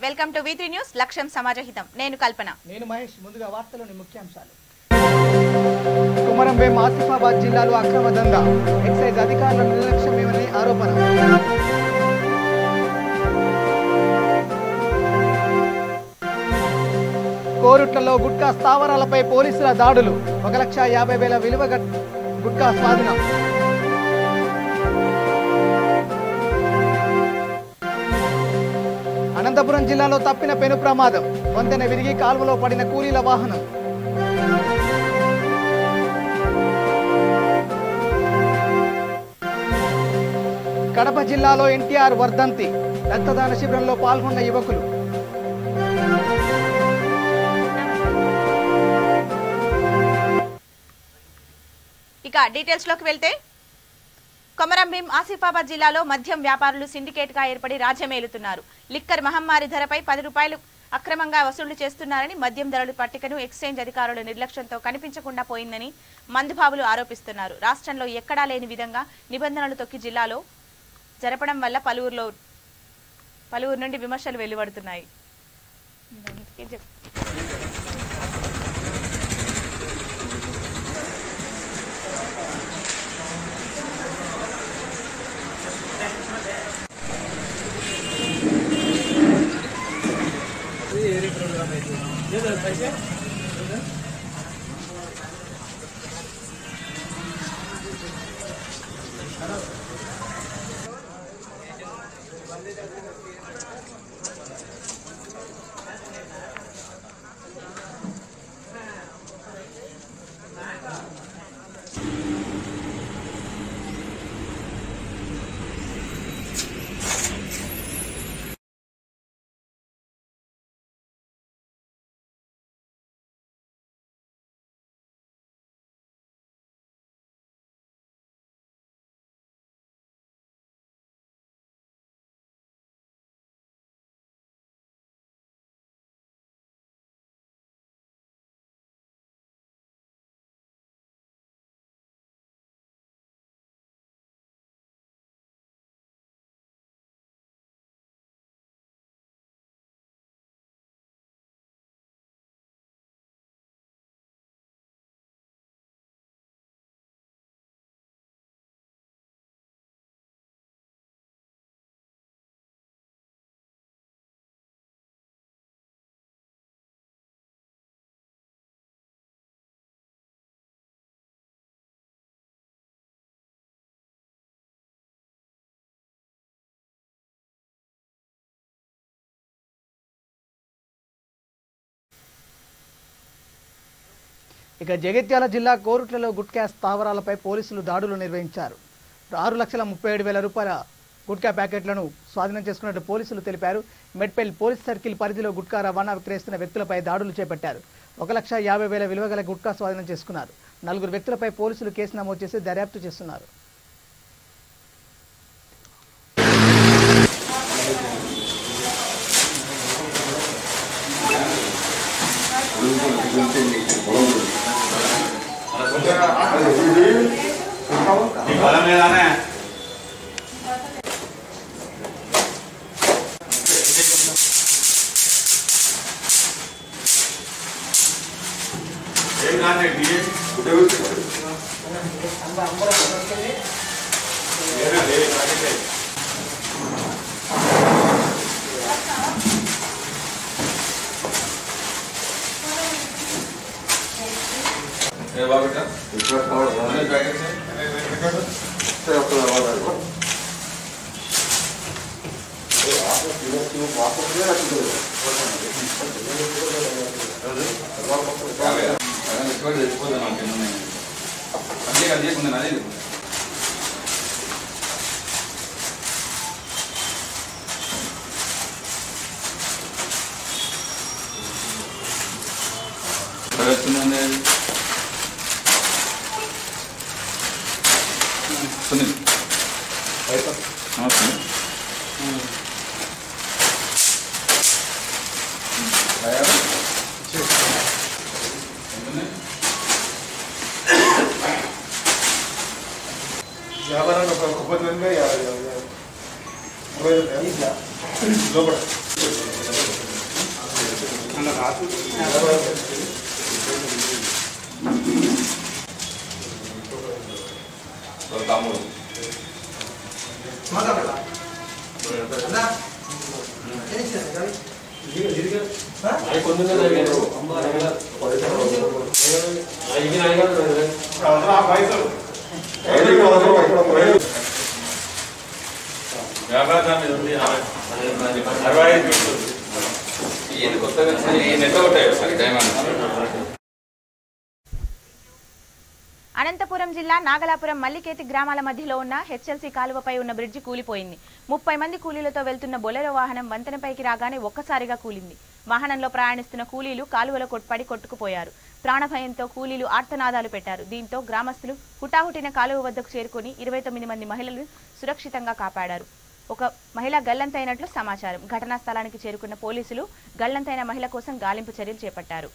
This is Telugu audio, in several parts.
వెల్కమ్ టు V3 న్యూస్ లక్ష్యం సమాజహితం. నేను కల్పన. నేను మహేష్. ముందుగా వార్తలోని ముఖ్యాంశాలు. కుమరంభీం ఆసిఫాబాద్ జిల్లాలో అక్రమ దందా, ఎక్సైజ్ అధికారుల నిర్లక్ష్యమేమని ఆరోపణ. కోరుట్లలో గుట్కా స్థావరాలపై పోలీసుల దాడులు, 1,50,000 విలువ గుట్కా స్వాధీనం. అనంతపురం జిల్లాలో తప్పిన పెను ప్రమాదం, వంతెన విరిగి కాలువలో పడిన కూలీల వాహనం. కడప జిల్లాలో ఎన్టీఆర్ వర్ధంతి, రక్తదాన శిబిరంలో పాల్గొన్న యువకులు. ఇక డీటెయిల్స్ లోకి వెళ్తే, కొమరంభీం ఆసిఫాబాద్ జిల్లాలో మద్యం వ్యాపారులు సిండికేట్ గా ఏర్పడి రాజ్యమేలుతున్నారు. లిక్కర్ మహమ్మారి ధరపై 10 రూపాయలు అక్రమంగా వసూలు చేస్తున్నారని, మద్యం ధరల పట్టికను ఎక్స్చేంజ్ అధికారుల నిర్లక్ష్యంతో కనిపించకుండా పోయిందని మందుబాబులు ఆరోపిస్తున్నారు. రాష్ట్రంలో ఎక్కడా లేని విధంగా నిబంధనలు తొక్కి జిల్లాలో జరపడం వల్ల పలువురు నుండి విమర్శలు వెలువడుతున్నాయి. ఇక జగిత్యాల జిల్లా కోరుట్లలో గుట్కా స్థావరాలపై పోలీసులు దాడులు నిర్వహించారు. 6,37,000 రూపాయల గుట్కా ప్యాకెట్లను స్వాధీనం చేసుకున్నట్టు పోలీసులు తెలిపారు. మెడ్పెల్ పోలీస్ సర్కిల్ పరిధిలో గుట్కా రవాణా విక్రయిస్తున్న వ్యక్తులపై దాడులు చేపట్టారు. 1,50,000 విలువ గల గుట్కా స్వాధీనం చేసుకున్నారు. 4 వ్యక్తులపై పోలీసులు కేసు నమోదు చేసి దర్యాప్తు చేస్తున్నారు. అనంతపురం జిల్లా నాగలాపురం మల్లికేతి గ్రామాల మధ్యలో ఉన్న హెచ్ఎల్సీ కాలువపై ఉన్న బ్రిడ్జి కూలిపోయింది. 30 మంది కూలీలతో వెళ్తున్న బొలెరో వాహనం వంతెనపైకి రాగానే ఒక్కసారిగా కూలింది. వాహనంలో ప్రయాణిస్తున్న కూలీలు కాలువలో పడి కొట్టుకుపోయారు. ప్రాణభయంతో కూలీలు ఆర్తనాదాలు పెట్టారు. దీంతో గ్రామస్తులు హుటాహుటిన కాలువ వద్దకు చేరుకుని 29 మంది మహిళలను సురక్షితంగా కాపాడారు. ఒక మహిళ గల్లంతైనట్లు సమాచారం. ఘటనా స్థలానికి చేరుకున్న పోలీసులు గల్లంతైన మహిళ కోసం గాలింపు చర్యలు చేపట్టారు.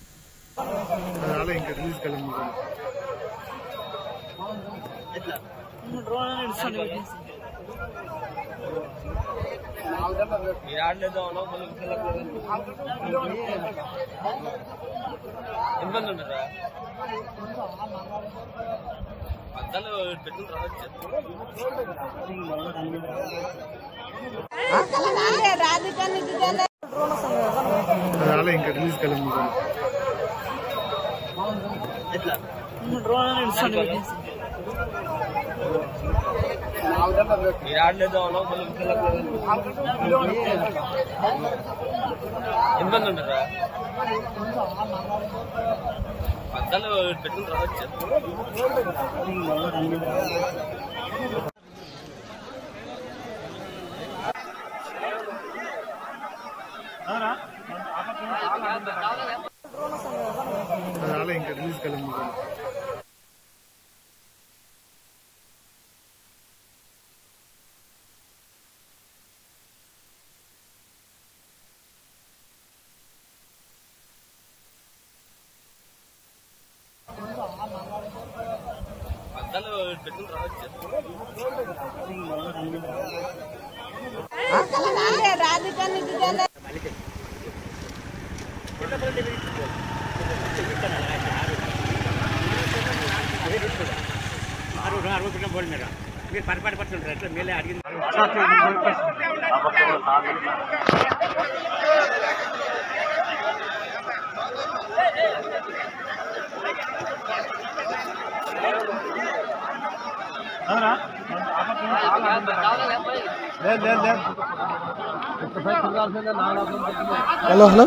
హలో హలో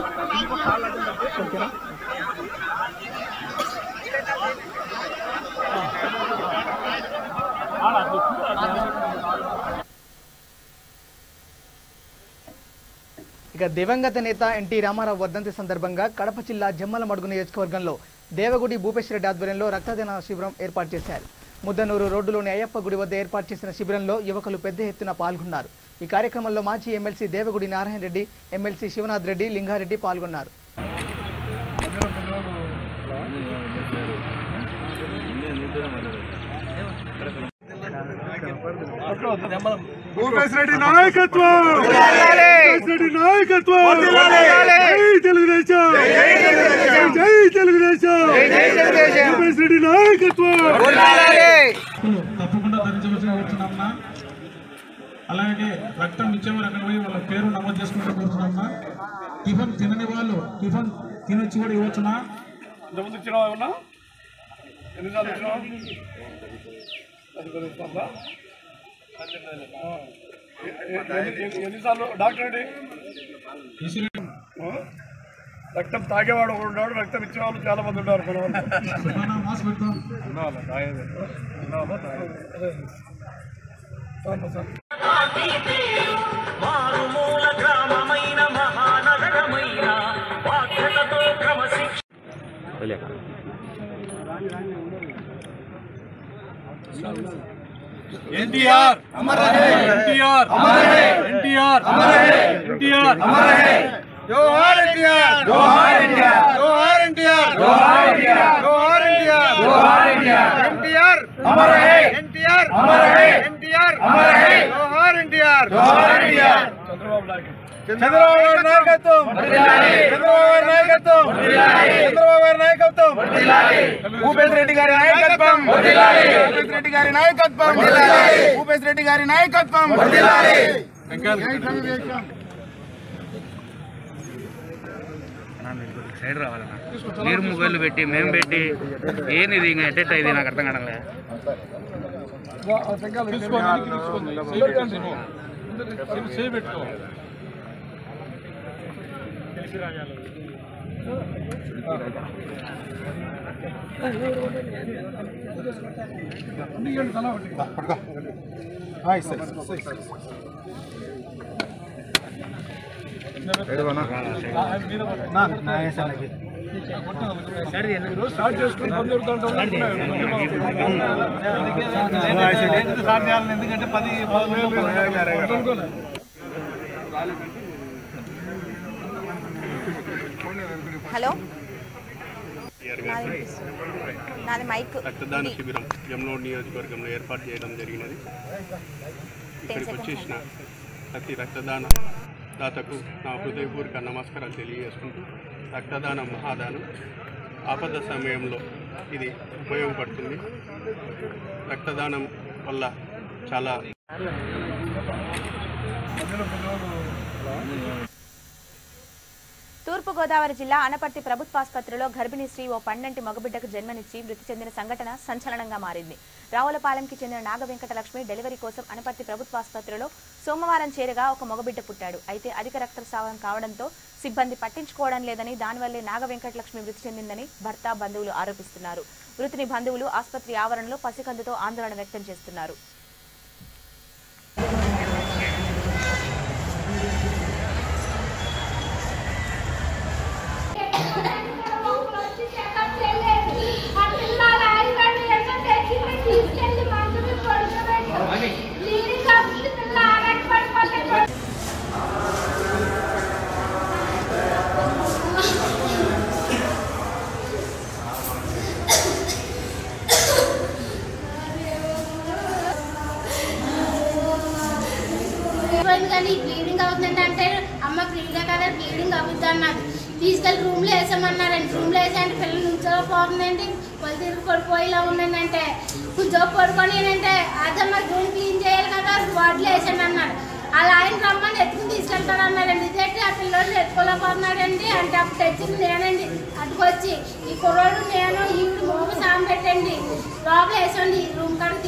ఇక దివంగత నేత ఎన్టీ రామారావు వర్ధంతి సందర్భంగా కడప జిల్లా జమ్మలమడుగు నియోజకవర్గంలో దేవగుడి భూపేశ్వరెడ్డి ఆధ్వర్యంలో రక్తదాన శిబిరం ఏర్పాటు చేశారు. ముద్దనూరు రోడ్డులోని అయ్యప్ప గుడి వద్ద ఏర్పాటు చేసిన శిబిరంలో యువకులు పెద్ద ఎత్తున పాల్గొన్నారు. ఈ కార్యక్రమంలో మాజీ ఎమ్మెల్సీ దేవగుడి నారాయణ రెడ్డి, ఎమ్మెల్సీ శివనాథ్ రెడ్డి, లింగారెడ్డి పాల్గొన్నారు. భూపేశ్వరెడ్డి నాయకత్వం, భూపేశ్వరెడ్డి నాయకత్వం, జై తెలుగుదేశం, జై తెలుగుదేశం, భూపేశ్వరెడ్డి నాయకత్వం. తప్పకుండా ధరించవలసిన కూర్చున్నామన్నా. అలాగే రక్తం ఇచ్చేవారు అక్కడ పోయి వాళ్ళ పేరు నమోదు చేసుకుంటూ కూర్చున్నామన్నా. టిఫిన్ తినని వాళ్ళు టిఫిన్ తినొచ్చి కూడా ఇవ్వచ్చునా. ఇంతకుముందు ఇచ్చినావా ఏమన్నా? ఎన్నిసార్లు ఇచ్చినావా? ఎన్నిసార్లు డాక్టర్ అండి రక్తం తాగేవాడు ఉన్నాడు, రక్తం ఇచ్చేవాళ్ళు చాలా మంది ఉన్నారు. మాస్క్ పెడతాం. ఎన్టీఆర్ అమర్ రహే, ఎన్టీఆర్ అమర్ రహే, ఎన్టీఆర్ అమర్ రహే, ఎన్టీఆర్ అమర్ రహే, జోహార్ ఎన్టీఆర్, జోహార్ ఎన్టీఆర్, జోహార్ ఎన్టీఆర్, జోహార్ ఎన్టీఆర్, జోహార్ ఎన్టీఆర్, జోహార్ ఎన్టీఆర్, ఎన్టీఆర్ అమర్ రహే, ఎన్టీఆర్ అమర్ రహే, ఎన్టీఆర్ అమర్ రహే, జోహార్ ఎన్టీఆర్, జోహార్ ఎన్టీఆర్. చంద్రబాబు నాయుడు చంద్రబాబు గారి నాయకత్వం, చంద్రబాబు గారి నాయకత్వం, చంద్రబాబు గారి నాయకత్వం, భూపేశ్ రెడ్డి గారి నాయకత్వం, భూపేశ్ రెడ్డి గారి నాయకత్వం, భూపేశ్ రెడ్డి గారి నాయకత్వం. సైడ్ రావాలన్నా మీరు మొబైల్ పెట్టి మేము పెట్టి ఏంది ఇది ఇంకా ఎట్టెట్ ఇది నాకు అర్థం కావడం లేదు. ఎందుకంటే 10 హలో నాది మైక్. రక్తదాన శిబిరం యమునోడ్ నియోజకవర్గంలో ఏర్పాటు చేయడం జరిగినది. ఇక్కడికి వచ్చేసిన ప్రతి రక్తదాన దాతకు నా హృదయపూర్వక నమస్కారాలు తెలియజేసుకుంటూ, రక్తదానం మహాదానం, ఆపద సమయంలో ఇది ఉపయోగపడుతుంది. రక్తదానం వల్ల చాలా తూర్పుగోదావరి జిల్లా అనపర్తి ప్రభుత్వాసుపత్రిలో గర్భిణీ స్త్రీ ఓ పండంటి మగబిడ్డకు జన్మనిచ్చి మృతి చెందిన సంఘటన సంచలనంగా మారింది. రావులపాలెంకి చెందిన నాగవెంకటలక్ష్మి డెలివరీ కోసం అనపర్తి ప్రభుత్వాసుపత్రిలో సోమవారం చేరగా ఒక మగబిడ్డ పుట్టాడు. అయితే అధిక రక్తస్రావం కావడంతో సిబ్బంది పట్టించుకోవడం లేదని, దానివల్లే నాగవెంకటలక్ష్మి మృతి చెందిందని భర్త, బంధువులు ఆరోపిస్తున్నారు. మృతుని బంధువులు ఆసుపత్రి ఆవరణలో పసికందుతో ఆందోళన వ్యక్తం చేస్తున్నారు. కానీ బ్లీడింగ్ అవుతుందంటే అమ్మ ఫ్రీగా కదా బ్లీడింగ్ అవుతుంది అన్నది. తీసుకెళ్ళి రూమ్లో వేసామన్నారండి. రూమ్లో వేసాయంటే పిల్లలు నుంచోపోతుందండి, వాళ్ళు తిరిగి పడిపోయేలా ఉందంటే కొంచెం పడుకొని ఏంటంటే అదమ్మ రూమ్ క్లీన్ చేయాలి కదా వార్డులో వేసాను అన్నారు. అలా ఆయన రమ్మని ఎత్తుకుని తీసుకెళ్తాడు అన్నారండి. ఇదేంటి ఆ పిల్లలు ఎత్తుకోలేకపోతున్నాడండి అంటే అప్పుడు తెచ్చింది నేనండి. అటుకొచ్చి ఈ కుర్రోడు నేను ఈవిడ మూగ సాయం పెట్టండి లోపల వేసండి రూమ్ కాడికి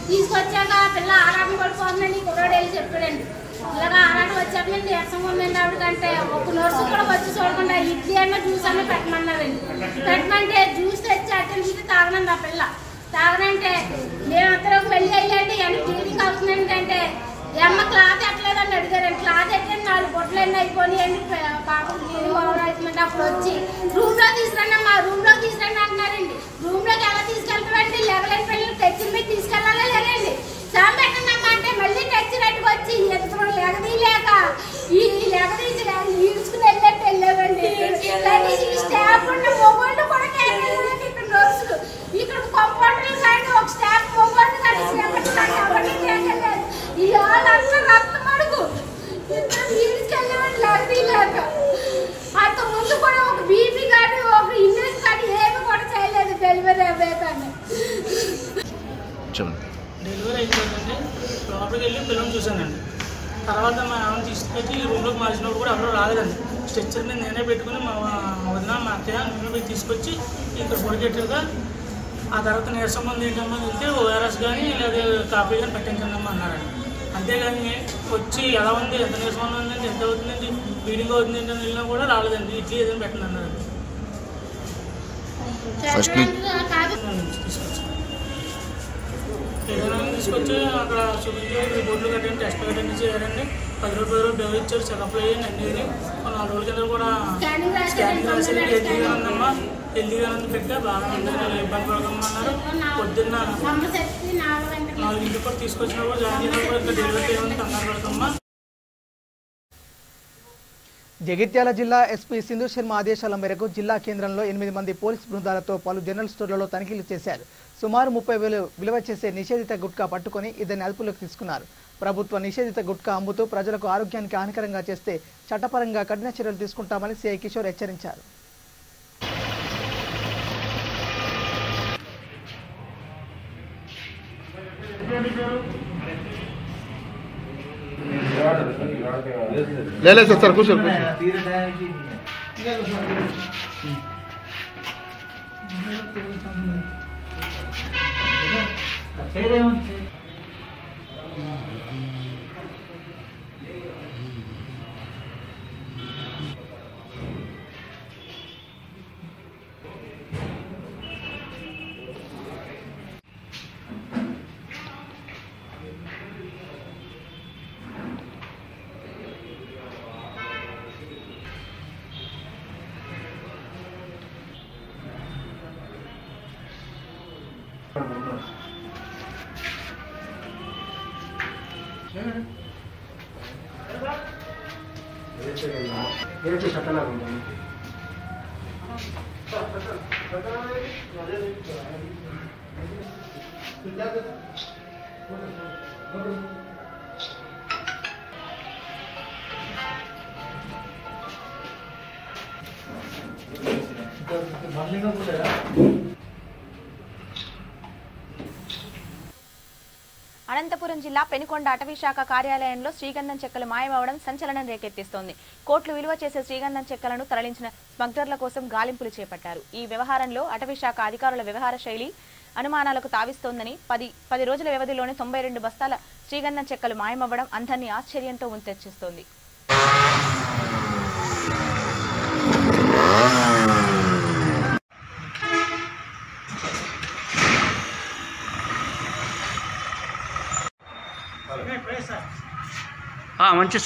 తీసుకొచ్చాక ఆ పిల్ల ఆరాటం పడిపోతుందండి. ఈ కుర్రోడు వెళ్ళి చెప్పాడండి. ఇలాగా ఆరాటం వచ్చాక నేను నీరసంగా ఉందండి ఆవిడకంటే ఒక నర్సు కూడా వచ్చి చూడకుండా ఇడ్లీ అన్న జ్యూస్ అన్న పెట్టమన్నారండి. పెట్టమంటే జ్యూస్ తెచ్చి అటెండ్ తాగనండి ఆ పిల్ల. తాగనంటే మేమందరం వెళ్ళి వెళ్ళండి అని బ్లీడింగ్ అవుతుందండి అంటే అమ్మ క్లాత్ ఎట్టలేదని అడిగారండి. క్లాత్ ఎట్టండి 4 బొట్టలు ఎన్ని అయిపోయినాయండి పాపం బ్లీడింగ్ ఓవర్ అవుతుందండి. అప్పుడు వచ్చి రూమ్లో తీసుకురండి అమ్మా రూమ్లో తీసుకురండి అంటున్నారండి. రూమ్లోకి ఎలా తీసుకెళ్తామండి? లెవెల్ పిల్లలు తెచ్చిన మీద తీసుకెళ్ళాలా లేదండి. సాయం పెట్టండి అమ్మ అంటే మళ్ళీ తెచ్చినట్టుకు వచ్చి ఎత్తుకుని లెగదీలేక ఈ లెగదీసి ఈడ్చుకుని వెళ్ళట్టు వెళ్ళామండి. స్టాఫ్ ఉంటే మొగోళ్ళు కూడా కేటాయించండి. ఇక్కడ నర్సులు ఇక్కడ కంపౌండర్లు కానీ ఒక స్టాఫ్ మొగోళ్ళు కానీ ఎవరికి కేటాలేదు. ఈ వాళ్ళంతా రక్తం అడుగు ఇద్దరు ఈడ్చుకెళ్ళామండి లెగదీలేక. అంత ముందు కూడా ఒక బీపీ కానీ ఒక ఇంజక్షన్ కానీ ఏమి కూడా చేయలేదు డెలివరీ అవ్వేదాన్ని. డెలివరీ అయిపోయిందండి. లోపలికి వెళ్ళి పిల్లల్ని చూశానండి. తర్వాత మా ఆమెను తీసుకొచ్చి ఈ రూమ్లోకి మార్చినప్పుడు కూడా ఎవరో రాలేదండి. స్ట్రెచ్చర్ మీద నేనే పెట్టుకుని మా వదిన మా అత్తయ్య నేను పోయి తీసుకొచ్చి ఇక్కడ పొడిగెట్టుగా ఆ తర్వాత నీరసం మంది ఏంటమ్మా వెళ్తే ఓఆర్ఎస్ కానీ లేదా కాఫీ కానీ పట్టించండమ్మా అన్నారండి. అంతేగాని వచ్చి ఎలా ఉంది, ఎంత నీరసం ఉందండి, ఎంత అవుతుందండి, బ్లీడింగ్ అవుతుంది ఏంటని వెళ్ళినా కూడా రాలేదండి. ఇడ్లీ ఏదైనా పెట్టండి అన్నారండి. తీసుకొచ్చి అక్కడ చూపించి రిపోర్ట్లు కట్టండి, టెస్ట్ కట్టండి చేయాలండి. 10 రోజులు డబ్బులు ఇచ్చారు, చెకప్లు అయ్యాయి అన్నీ. 4 రోజుల కింద కూడా స్కానింగ్ రాసి హెల్తీగా ఉందమ్మా, హెల్తీగా ఉంది పెట్టా బాగా ఇబ్బంది పడకమ్మన్నారు. పొద్దున్న 4 కూడా తీసుకొచ్చినా కూడా జాయిన్ చేసినా కూడా ఇంకా డెలివరీ ఏమైనా కంగారు పడతామ్మా. జగిత్యాల జిల్లా ఎస్పీ సింధు శర్మ ఆదేశాల మేరకు జిల్లా కేంద్రంలో 8 మంది పోలీస్ బృందాలతో పలు జనరల్ స్టోర్లలో తనిఖీలు చేశారు. సుమారు 30,000 విలువ చేసే నిషేధిత గుట్కా పట్టుకొని ఇద్దరిని అదుపులోకి తీసుకున్నారు. ప్రభుత్వ నిషేధిత గుట్కా అమ్ముతూ ప్రజలకు ఆరోగ్యానికి హానికరంగా చేస్తే చట్టపరంగా కఠిన చర్యలు తీసుకుంటామని సిఐ కిషోర్ హెచ్చరించారు. ले सर कुछ అనంతపురం జిల్లా పెనుకొండ అటవీ శాఖ కార్యాలయంలో శ్రీగంధం చెక్కలు మాయమవడం సంచలనం రేకెత్తిస్తోంది. కోట్లు విలువ చేసే శ్రీగంధం చెక్కలను తరలించిన స్మగ్లర్ల కోసం గాలింపులు చేపట్టారు. ఈ వ్యవహారంలో అటవీ శాఖ అధికారుల వ్యవహార శైలి అనుమానాలకు తావిస్తోందని 10 రోజుల వ్యవధిలోనే 92 బస్తాల శ్రీగంధం చెక్కలు మాయమవ్వడం అందరినీ ఆశ్చర్యంతో ముంచెత్తిస్తోంది. మంచి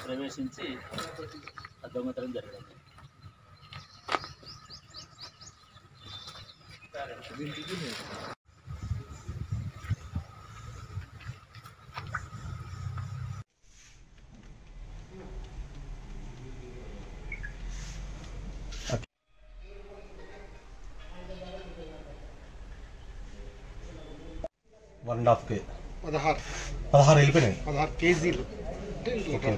ప్రవేశించి దొంగతనం జరిగింది. के 16 వెళ్ళిపోయినాయి 16 కేజీలు. ఓకే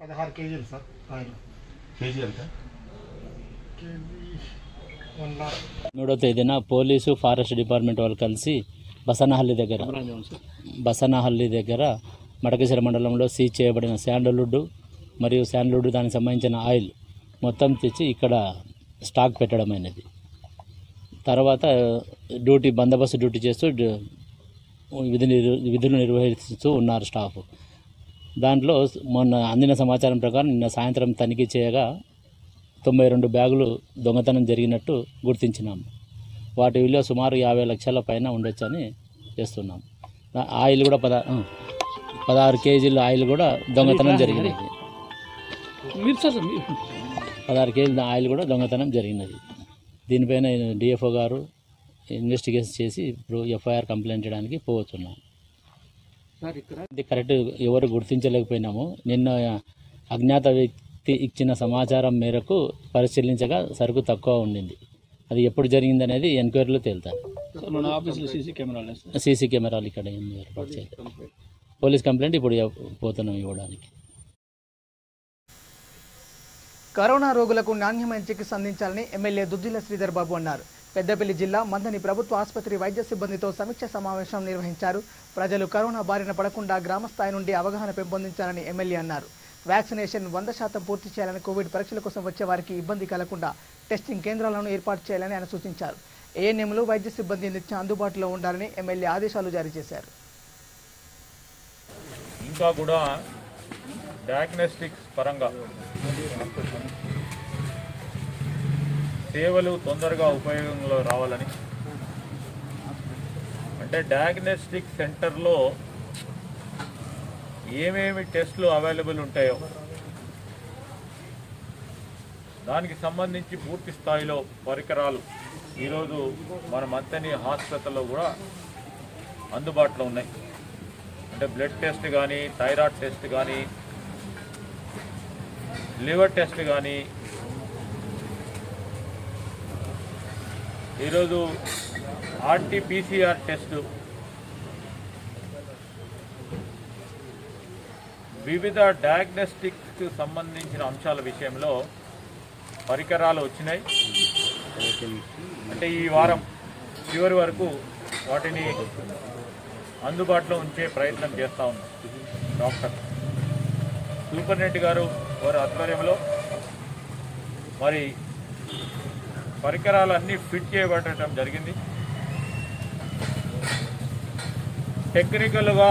16 కేజీలు సార్. కేజీ ఎంత? కేజీ 3వ తేదీన పోలీసు ఫారెస్ట్ డిపార్ట్మెంట్ వాళ్ళు కలిసి బసనహల్లి దగ్గర మడకశిర మండలంలో సీజ్ చేయబడిన శాండల్వుడ్ మరియు శాండల్వుడ్ దానికి సంబంధించిన ఆయిల్ మొత్తం తెచ్చి ఇక్కడ స్టాక్ పెట్టడం అనేది. తర్వాత బందోబస్తు డ్యూటీ చేస్తూ విధులు నిర్వహిస్తూ ఉన్నారు స్టాఫ్. దాంట్లో మొన్న అందిన సమాచారం ప్రకారం నిన్న సాయంత్రం తనిఖీ చేయగా 92 బ్యాగులు దొంగతనం జరిగినట్టు గుర్తించినాము. వాటి విలువ సుమారు 50 లక్షల పైన ఉండొచ్చని చేస్తున్నాం. ఆయిల్ కూడా 16 కేజీల ఆయిల్ కూడా దొంగతనం జరిగినది. 16 కేజీల ఆయిల్ కూడా దొంగతనం జరిగినది. దీనిపైన డిఎఫ్ఓ గారు ఇన్వెస్టిగేషన్ చేసి ఇప్పుడు ఎఫ్ఐఆర్ కంప్లైంట్ చేయడానికి పోతున్నాం. ఇది కరెక్ట్ ఎవరు గుర్తించలేకపోయినాము. నిన్న అజ్ఞాత వ్యక్తి ఇచ్చిన సమాచారం మేరకు పరిశీలించగా సరుకు తక్కువ ఉండింది. అది ఎప్పుడు జరిగింది అనేది ఎంక్వైరీలో తేలుతారు. సీసీ కెమెరాలు ఇక్కడ ఏర్పాటు చేయాలి. పోలీస్ కంప్లైంట్ ఇప్పుడు పోతున్నాం ఇవ్వడానికి. కరోనా రోగులకు నాణ్యమైన చికిత్స అందించాలని ఎమ్మెల్యే దుద్దిల శ్రీధర్ బాబు అన్నారు. పెద్దపల్లి జిల్లా మందని ప్రభుత్వ ఆసుపత్రి వైద్య సిబ్బందితో సమీక్ష సమావేశం నిర్వహించారు. ప్రజలు కరోనా బారిన పడకుండా గ్రామ స్థాయి నుండి అవగాహన పెంపొందించాలని ఎమ్మెల్యే అన్నారు. వ్యాక్సినేషన్ 100% పూర్తి చేయాలని, కోవిడ్ పరీక్షల కోసం వచ్చే వారికి ఇబ్బంది కలగకుండా టెస్టింగ్ కేంద్రాలను ఏర్పాటు చేయాలని ఆయన సూచించారు. ఏఎన్ఎంలు వైద్య సిబ్బంది నిత్యం అందుబాటులో ఉండాలని ఎమ్మెల్యే ఆదేశాలు జారీ చేశారు. ఇంకా కూడా డయాగ్నోస్టిక్స్ పరంగా సేవలు తొందరగా ఉపయోగంలో రావాలని, అంటే డయాగ్నోస్టిక్ సెంటర్లో ఏమేమి టెస్టులు అవైలబుల్ ఉంటాయో దానికి సంబంధించి పూర్తి స్థాయిలో పరికరాలు ఈరోజు మన మంతని హాస్పిటల్లో కూడా అందుబాటులో ఉన్నాయి. అంటే బ్లడ్ టెస్ట్ కానీ, థైరాయిడ్ టెస్ట్ కానీ, లివర్ టెస్ట్ కానీ, ఈరోజు RT-PCR టెస్టు, వివిధ డయాగ్నోస్టిక్స్కి సంబంధించిన అంశాల విషయంలో పరికరాలు వచ్చినాయి. అంటే ఈ వారం చివరి వరకు వాటిని అందుబాటులో ఉంచే ప్రయత్నం చేస్తూ ఉన్నాం. డాక్టర్ సూపరింటెండెంట్ గారు వారి ఆధ్వర్యంలో మరి పరికరాలన్నీ ఫిట్ చేయబడటం జరిగింది. టెక్నికల్గా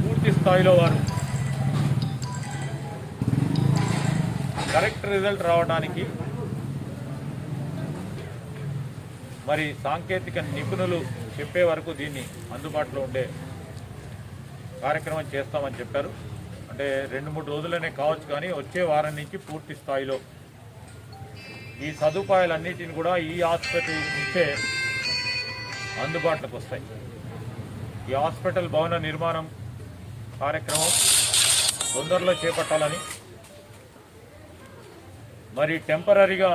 పూర్తి స్థాయిలో వారు కరెక్ట్ రిజల్ట్ రావడానికి మరి సాంకేతిక నిపుణులు చెప్పే వరకు దీన్ని అందుబాటులో ఉండే కార్యక్రమం చేస్తామని చెప్పారు. అంటే 2-3 రోజులనే కావచ్చు, కానీ వచ్చే వారం నుంచి పూర్తి స్థాయిలో ఈ సదుపాయాలన్నిటిని కూడా ఈ హాస్పిటల్ నుంచే అందుబాటులోకి వస్తాయి. ఈ హాస్పిటల్ భవన నిర్మాణం కార్యక్రమం తొందరలో చేపట్టాలని, మరి టెంపరీగా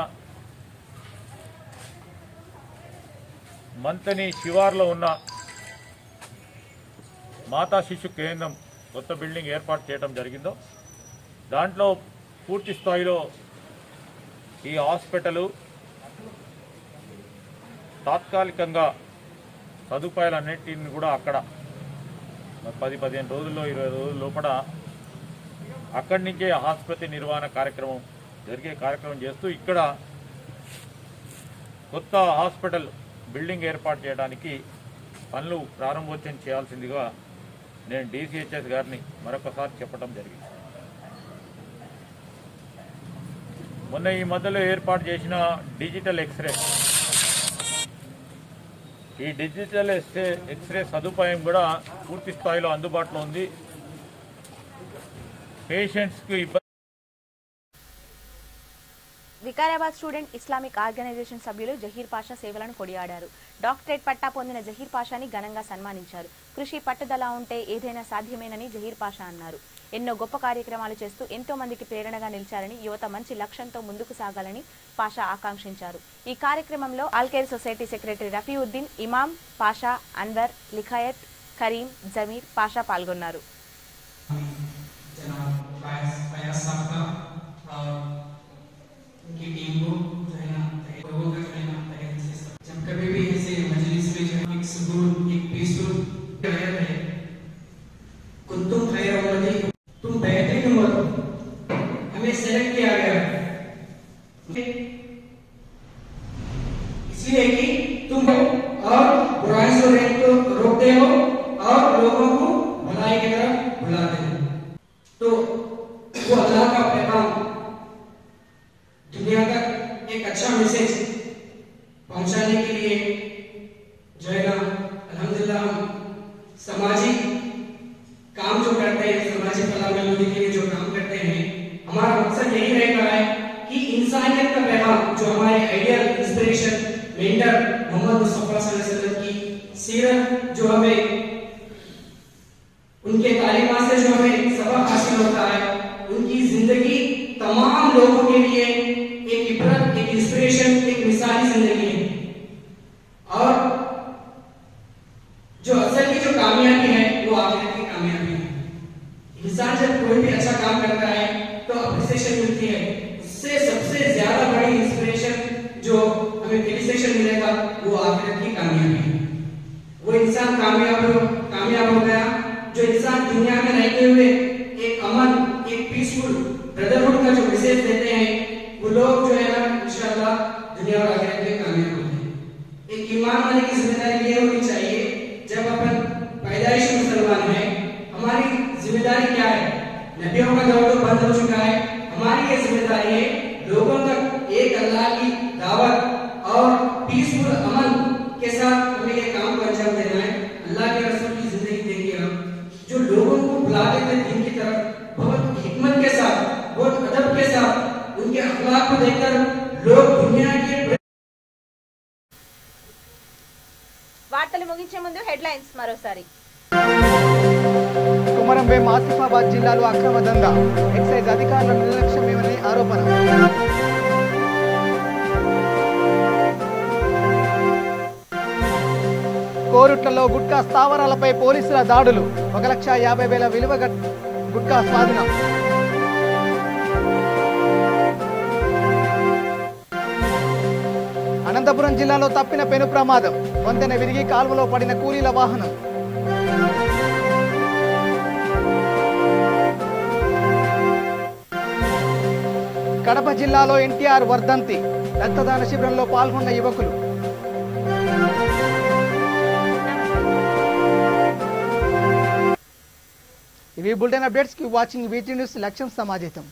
మంతని శివార్లో ఉన్న మాతా శిశు కేంద్రం కొత్త బిల్డింగ్ ఏర్పాటు చేయడం జరిగిందో దాంట్లో పూర్తి స్థాయిలో ఈ హాస్పిటల్ తాత్కాలికంగా సదుపాయాలన్నింటిని కూడా అక్కడ 10-15 రోజుల్లో 20 రోజుల లోపల అక్కడి నుంచే ఆసుపత్రి నిర్వహణ కార్యక్రమం జరిగే కార్యక్రమం చేస్తూ ఇక్కడ కొత్త హాస్పిటల్ బిల్డింగ్ ఏర్పాటు చేయడానికి పనులు ప్రారంభోత్సవం చేయాల్సిందిగా నేను DCHS గారిని మరొకసారి చెప్పడం జరిగింది. మొన్న ఈ మధ్యలో ఏర్పాటు చేసిన డిజిటల్ ఎక్స్రే, ఈ డిజిటల్ ఎక్స్రే సదుపాయం కూడా పూర్తి స్థాయిలో అందుబాటులో ఉంది. పేషెంట్స్కి ఇబ్బంది. వికారాబాద్ స్టూడెంట్ ఇస్లామిక్ ఆర్గనైజేషన్ సభ్యులు జహీర్ పాషా సేవలను కొనియాడారు. డాక్టరేట్ పట్టా పొందిన జహీర్ పాషాని ఘనంగా సన్మానించారు. కృషి పట్టుదల ఉంటే ఏదైనా సాధ్యమేనని జహీర్ పాషా అన్నారు. ఎన్నో గొప్ప కార్యక్రమాలు చేస్తూ ఎంతో మందికి ప్రేరణగా నిలిచారని, యువత మంచి లక్ష్యంతో ముందుకు సాగాలని పాషా ఆకాంక్షించారు. ఈ కార్యక్రమంలో ఆల్కేర్ సొసైటీ సెక్రటరీ రఫీఉద్దీన్, ఇమాం పాషా, అన్వర్, లిఖాయత్, కరీం, జమీర్ పాషా పాల్గొన్నారు. की टीम को जो है ना लोगों का जो है ना जब कभी भी ऐसे मजलिस में जो है एक सुकून, एक पीसफुल रहे, कुंतुम खैर उम्मती, तुम बेहतरीन उम्मत हो, हमें सेलेक्ट किया गया है इसलिए कि तुम और बुराई से रोकते हो और लोगों को भलाई की तरफ बुलाते हो। तो वो अल्लाह का पैगाम दुनिया तक एक अच्छा मैसेज पहुंचाने के लिए जो है ना अल्हम्दुलिल्लाह हम सामाजिक काम जो करते हैं, सामाजिक फलाह बहबूदी के लिए जो काम करते हैं, हमारा मकसद यही रहता है कि इंसानियत का पैगाम जो हमारे ideal inspiration mentor Mohammed Mustafa सल्लल्लाहु अलैहि वसल्लम की सीरत जो हमें उनके तालीमात से जो हमें सबक हासिल होता है, उनकी जिंदगी तमाम लोगों के लिए एक इबरत, एक इंस्पिरेशन, एक मिसाली जिंदगी है। और जो असल की जो कामयाबी है वो आखिरत की कामयाबी है। इंसान जब कोई भी अच्छा काम करता है तो अप्रिसिएशन मिलती है, उससे सबसे ज्यादा बड़ी इंस्पिरेशन जो हमें फेलिसिटेशन मिलेगा वो आखिरत की कामयाबी है। वो इंसान कामयाब हो गया जो इंसान दुनिया में रहते हुए एक अमन, एक पीसफुल ब्रदरहुड का जो मैसेज देते हैं, वो लोग जो है ना इंशाअल्लाह दुनिया और आखिरत में कामयाब होते हैं। एक ईमान वाले की जिम्मेदारी ये होनी चाहिए, जब अपन पैदाइश मुसलमान है, हमारी जिम्मेदारी क्या है? नबियों का ముగించే ముందు హెడ్లైన్స్ మరోసారి. కొమరంభీం ఆసిఫాబాద్ జిల్లాలో అక్రమ దందా, ఎక్సైజ్ అధికారుల నిర్లక్ష్యమేమని ఆరోపణ. కోరుట్లలో గుట్కా స్థావరాలపై పోలీసుల దాడులు, 1,50,000 విలువ గుట్కా స్వాధీనం. అనంతపురం జిల్లాలో తప్పిన పెను ప్రమాదం, వంతెన విరిగి కాలువలో పడిన కూలీల వాహనం. కడప జిల్లాలో ఎన్టీఆర్ వర్ధంతి, రక్తదాన శిబిరంలో పాల్గొన్న యువకులు. ఇవి bulletin updates. Keep watching వీటీ news. లక్ష్యం సమాజం.